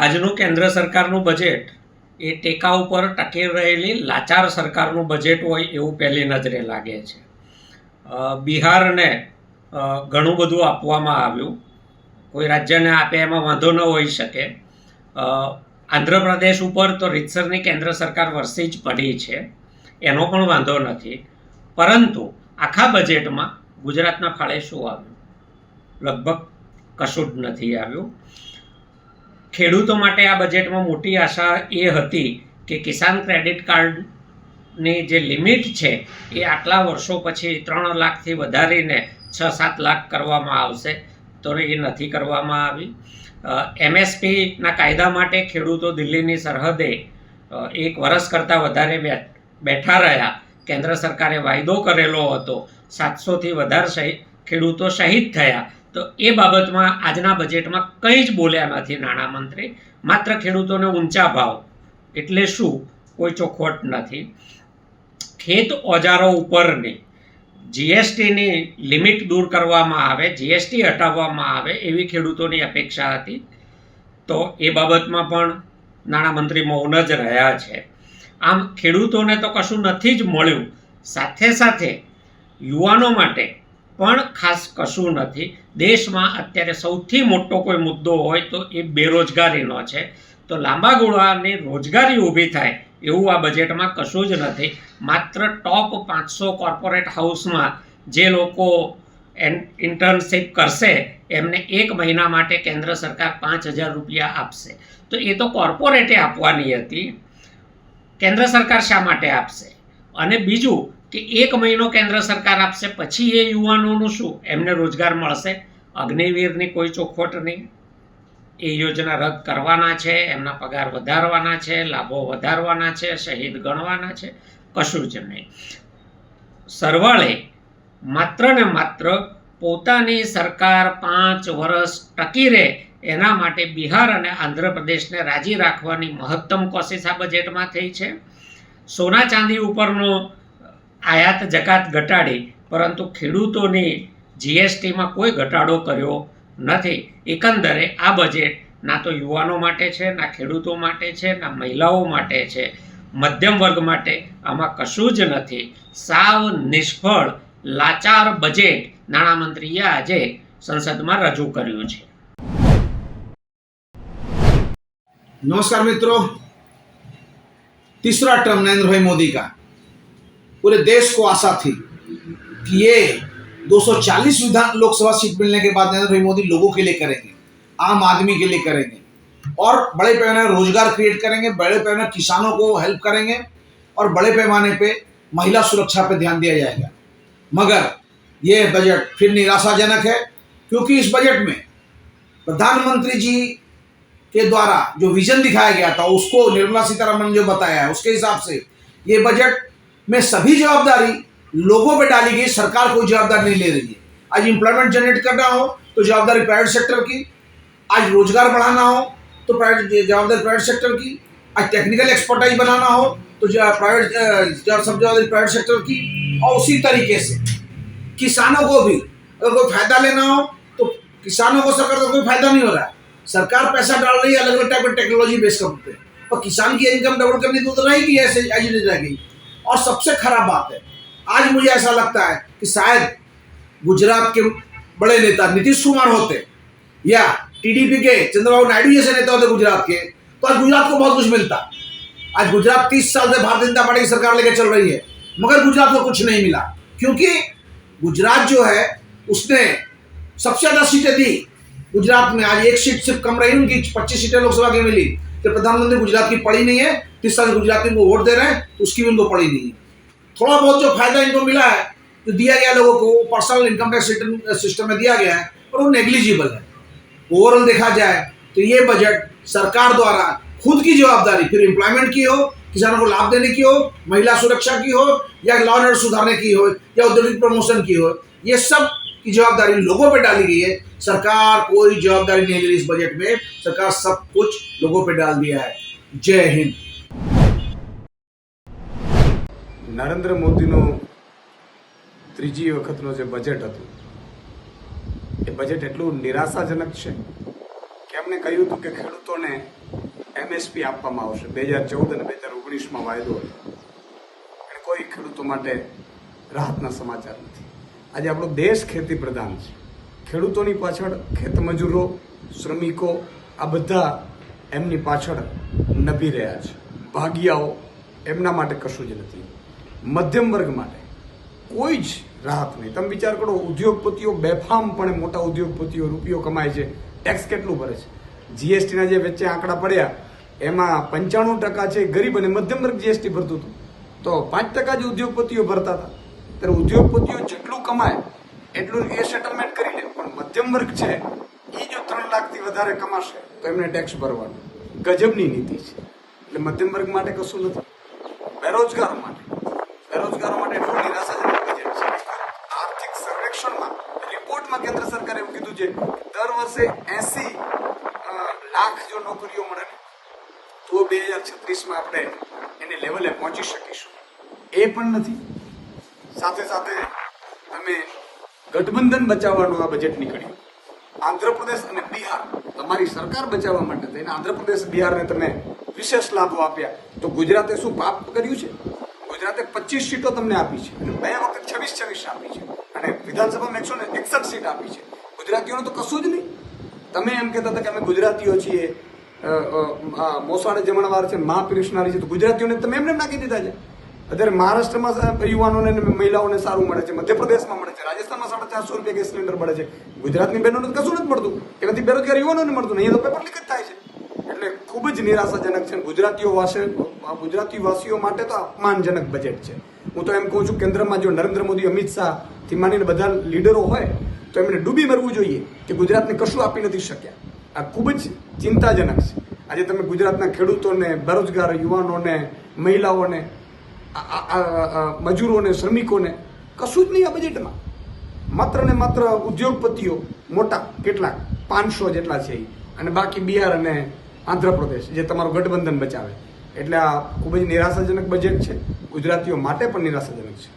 આજનું કેન્દ્ર સરકારનું બજેટ એ ટેકા ઉપર ટકી રહેલી લાચાર સરકારનું બજેટ હોય એવું પહેલી નજરે લાગે છે. બિહારને ઘણું બધું આપવામાં આવ્યું, કોઈ રાજ્યને આપે એમાં વાંધો ન હોઈ શકે. આંધ્રપ્રદેશ ઉપર તો રીતસરની કેન્દ્ર સરકાર વરસી જ પડી છે, એનો પણ વાંધો નથી. પરંતુ આખા બજેટમાં ગુજરાતના ફાળે શું આવ્યું? લગભગ કશું જ નથી આવ્યું. ખેડૂતો માટે આ બજેટમાં મોટી આશા એ હતી કે કિસાન ક્રેડિટ કાર્ડની જે લિમિટ છે એ આટલા વર્ષો પછી 3 લાખથી વધારીને 6-7 લાખ કરવામાં આવશે, તો એ નથી કરવામાં આવી. MSPના કાયદા માટે ખેડૂતો દિલ્હીની સરહદે 1 વર્ષ કરતાં વધારે બેઠા રહ્યા. કેન્દ્ર સરકારે વાયદો કરેલો હતો, 700થી વધારે ખેડૂતો શહીદ થયા. તો એ બાબતમાં આજના બજેટમાં કંઈ જ બોલ્યા નથી નાણામંત્રી. માત્ર ખેડૂતોને ઊંચા ભાવ, એટલે શું? કોઈ ચોખવટ નથી. ખેત ઓજારો ઉપરની GSTની લિમિટ દૂર કરવામાં આવે, GST હટાવવામાં આવે એવી ખેડૂતોની અપેક્ષા હતી. તો એ બાબતમાં પણ નાણામંત્રી મૌન જ રહ્યા છે. આમ ખેડૂતોને તો કશું નથી જ મળ્યું, સાથે સાથે યુવાનો માટે પણ ખાસ કશું નથી. દેશમાં અત્યારે સૌથી મોટો કોઈ મુદ્દો હોય તો એ બેરોજગારીનો છે. તો લાંબા ગાળાની રોજગારી ઊભી થાય એવું આ બજેટમાં કશું જ નથી. માત્ર ટોપ 500 કોર્પોરેટ હાઉસમાં જે લોકો ઇન્ટર્નશીપ કરશે એમને 1 મહિના માટે કેન્દ્ર સરકાર 5,000 રૂપિયા આપશે. તો એ તો કોર્પોરેટે આપવાની હતી, કેન્દ્ર સરકાર શા માટે આપશે? અને બીજું કે 1 મહિનો કેન્દ્ર સરકાર આપશે, પછી એ યુવાનોનું શું? એમને રોજગાર મળશે? અગ્નિવીરની કોઈ ચોખવટ નહીં. એ યોજના રદ કરવાના છે, એમના પગાર વધારવાના છે, લાભો વધારવાના છે, શહીદ ગણવાના છે, કશું જ નહીં. સરવાળે માત્ર ને માત્ર પોતાની સરકાર 5 વર્ષ ટકી રહે એના માટે બિહાર અને આંધ્રપ્રદેશને રાજી રાખવાની મહત્તમ કોશિશ આ બજેટમાં થઈ છે. સોના ચાંદી ઉપરનો આયાત જકાત ઘટાડી, પરંતુ ખેડૂતોની GSTમાં કોઈ ઘટાડો કર્યો નથી. એકંદરે આ બજેટ ના તો યુવાનો માટે છે, ના ખેડૂતો માટે છે, ના મહિલાઓ માટે છે. મધ્યમ વર્ગ માટે આમાં કશું જ નથી. સાવ નિષ્ફળ લાચાર બજેટ નાણામંત્રીએ આજે સંસદમાં રજૂ કર્યું છે. नमस्कार मित्रों, तीसरा टर्म नरेंद्र भाई मोदी का। पूरे देश को आशा थी कि ये 240 विधान लोकसभा सीट मिलने के बाद नरेंद्र भाई मोदी लोगों के लिए करेंगे, आम आदमी के लिए करेंगे और बड़े पैमाने पर रोजगार क्रिएट करेंगे, बड़े पैमाने पर किसानों को हेल्प करेंगे और बड़े पैमाने पे महिला सुरक्षा पे ध्यान दिया जाएगा। मगर ये बजट फिर निराशाजनक है, क्योंकि इस बजट में प्रधानमंत्री जी के द्वारा जो विजन दिखाया गया था, उसको निर्मला सीतारमण ने जो बताया है, उसके हिसाब से ये बजट में सभी जवाबदारी लोगों पे डाली गई, सरकार कोई जवाबदारी नहीं ले रही है। आज एम्प्लॉयमेंट जनरेट करना हो तो जवाबदारी प्राइवेट सेक्टर की, आज रोजगार बढ़ाना हो तो जवाबदारी प्राइवेट सेक्टर की, आज टेक्निकल एक्सपर्टाइज बनाना हो तो सब जवाबदारी प्राइवेट सेक्टर की। और उसी तरीके से किसानों को भी अगर कोई फायदा लेना हो तो किसानों को सरकार का कोई फायदा नहीं हो रहा है। सरकार पैसा डाल रही है अलग अलग टाइप की टेक्नोलॉजी बेस करते हैं, पर किसान की इनकम डबल करनी तो रहेगी, ऐसे ऐसी नहीं रह गई। और सबसे खराब बात है, आज मुझे ऐसा लगता है कि शायद गुजरात के बड़े नेता नीतीश कुमार होते या TDP के चंद्रबाबू नायडू जैसे नेता होते गुजरात के, तो आज गुजरात को बहुत कुछ मिलता। आज गुजरात 30 साल से भारतीय जनता पार्टी की सरकार लेकर चल रही है, मगर गुजरात को कुछ नहीं मिला, क्योंकि गुजरात जो है उसने सबसे ज्यादा सीटें दी गुजरात में। आज 1 सीट सिर्फ कम रही, उनकी 25 सीटें लोकसभा की मिली। कि प्रधानमंत्री गुजरात की पड़ी नहीं है, 30 साल गुजराती को वोट दे रहे हैं, तो उसकी भी उनको पड़ी नहीं है। थोड़ा बहुत जो फायदा इनको मिला है, जो दिया गया लोगों को पर्सनल इनकम टैक्स सिस्टम में दिया गया है, और वो नेग्लिजिबल है। ओवरऑल देखा जाए तो ये बजट सरकार द्वारा खुद की जवाबदारी, फिर एम्प्लॉयमेंट की हो, किसानों को लाभ देने की हो, महिला सुरक्षा की हो, या लॉ एंड ऑर्डर सुधारने की हो, या औद्योगिक प्रमोशन की हो, ये सब की जवाबदारी लोगों पे डाली गई है। सरकार कोई जवाबदारी नहीं ले रही इस बजट में, सरकार सब कुछ लोगों पे डाल दिया है। जय हिंद। નરેન્દ્ર મોદીનું ત્રીજી વખતનું જે બજેટ હતું એ બજેટ એટલું નિરાશાજનક છે કે એમણે કહ્યું હતું કે ખેડૂતોને MSP આપવામાં આવશે. 2014 અને 2019માં વાયદો હતો, અને કોઈ ખેડૂતો માટે રાહતના સમાચાર નથી. આજે આપણો દેશ ખેતી પ્રધાન છે. ખેડૂતોની પાછળ ખેતમજૂરો, શ્રમિકો આ બધા એમની પાછળ નભી રહ્યા છે. ભાગિયાઓ એમના માટે કશું જ નથી. મધ્યમ વર્ગ માટે કોઈ જ રાહત નહીં. તમે વિચાર કરો, ઉદ્યોગપતિઓ બેફામપણે, મોટા ઉદ્યોગપતિઓ રૂપિયો કમાય છે, ટેક્સ કેટલું ભરે છે. જીએસટીના જે વચ્ચે આંકડા પડ્યા એમાં 95% છે ગરીબ અને મધ્યમ વર્ગ જીએસટી ભરતું હતું, તો 5% જ ઉદ્યોગપતિઓ ભરતા હતા. ત્યારે ઉદ્યોગપતિઓ જેટલું કમાય એટલું એ સેટલમેન્ટ કરી લે, પણ મધ્યમ વર્ગ છે એ જો 3 લાખથી વધારે કમાશે તો એમને ટેક્સ ભરવાનો. ગજબની નીતિ છે. એટલે મધ્યમ વર્ગ માટે કશું નથી. બેરોજગારો માટે એટલું નિરાશાજનક બજેટ છે. આર્થિક સર્વેક્ષણમાં, રિપોર્ટમાં કેન્દ્ર સરકારે એવું કીધું છે દર વર્ષે 80 લાખ જો નોકરીઓ મળે ને તો 2036માં આપણે એને લેવલે પહોંચી શકીશું. એ પણ નથી. સાથે સાથે તમે ગઠબંધન બચાવવાનું આ બજેટ નીકળ્યું. આંધ્રપ્રદેશ અને બિહાર તમારી સરકાર બચાવવા માટે થઈને આંધ્રપ્રદેશ, બિહારને તમે વિશેષ લાભો આપ્યા. તો ગુજરાતે શું પાપ કર્યું છે? ગુજરાતે 25 સીટો તમને આપી છે અને 2 વખત 26 આપી છે, અને વિધાનસભામાં 161 સીટ આપી છે. ગુજરાતીઓને તો કશું જ નહીં. તમે એમ કહેતા હતા કે અમે ગુજરાતીઓ છીએ, મોસાળે જમણવાર છે, મા પીરસનારી છે, તો ગુજરાતીઓને તમે એમને નાખી દીધા છે. અત્યારે મહારાષ્ટ્રમાં યુવાનોને અને મહિલાઓને સારું મળે છે, મધ્યપ્રદેશમાં મળે છે, રાજસ્થાનમાં 450 રૂપિયા ગેસ સિલિન્ડર મળે છે. ગુજરાતની બહેનોને કશું નથી મળતું, એનાથી બેરોજગાર યુવાનોને મળતું નહીં. અહીંયા તો પેપર લીક જ થાય છે. એટલે ખૂબ જ નિરાશાજનક છે. ગુજરાતી વાસીઓ માટે તો અપમાનજનક બજેટ છે. હું તો એમ કહું છું, કેન્દ્રમાં જો નરેન્દ્ર મોદી, અમિત શાહ થી માંડીને બધા લીડરો હોય તો એમને ડૂબી મરવું જોઈએ કે ગુજરાતને કશું આપી નથી શક્યા. આ ખૂબ જ ચિંતાજનક છે. આજે તમે ગુજરાતના ખેડૂતોને, બેરોજગાર યુવાનોને, મહિલાઓને, મજૂરોને, શ્રમિકોને કશું જ નહીં આ બજેટમાં. માત્ર ને માત્ર ઉદ્યોગપતિઓ મોટા કેટલાક 500 જેટલા છે, અને બાકી બિહાર અને આંધ્રપ્રદેશ જે તમારું ગઠબંધન બચાવે. એટલે આ ખૂબ જ નિરાશાજનક બજેટ છે. ગુજરાતીઓ માટે પણ નિરાશાજનક છે.